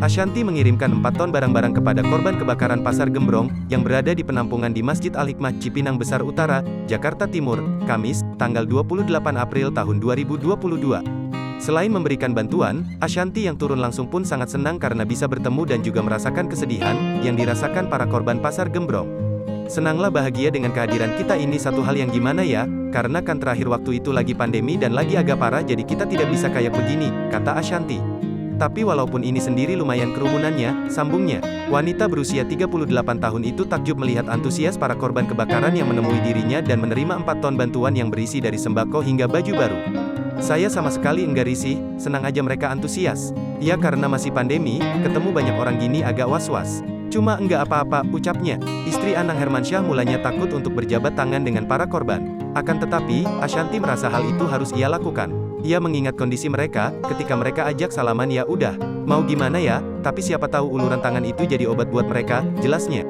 Ashanti mengirimkan 4 ton barang-barang kepada korban kebakaran Pasar Gembrong, yang berada di penampungan di Masjid Al-Hikmah Cipinang Besar Utara, Jakarta Timur, Kamis, tanggal 28 April tahun 2022. Selain memberikan bantuan, Ashanti yang turun langsung pun sangat senang karena bisa bertemu dan juga merasakan kesedihan yang dirasakan para korban Pasar Gembrong. Senanglah bahagia dengan kehadiran kita ini, satu hal yang gimana ya, karena kan terakhir waktu itu lagi pandemi dan lagi agak parah jadi kita tidak bisa kayak begini, kata Ashanti. Tapi walaupun ini sendiri lumayan kerumunannya, sambungnya, wanita berusia 38 tahun itu takjub melihat antusias para korban kebakaran yang menemui dirinya dan menerima 4 ton bantuan yang berisi dari sembako hingga baju baru. Saya sama sekali enggak risih, senang aja mereka antusias. Ya karena masih pandemi, ketemu banyak orang gini agak was-was. Cuma enggak apa-apa, ucapnya. Istri Anang Hermansyah mulanya takut untuk berjabat tangan dengan para korban. Akan tetapi, Ashanti merasa hal itu harus ia lakukan. Ia mengingat kondisi mereka, ketika mereka ajak salaman ya udah, mau gimana ya, tapi siapa tahu uluran tangan itu jadi obat buat mereka, jelasnya.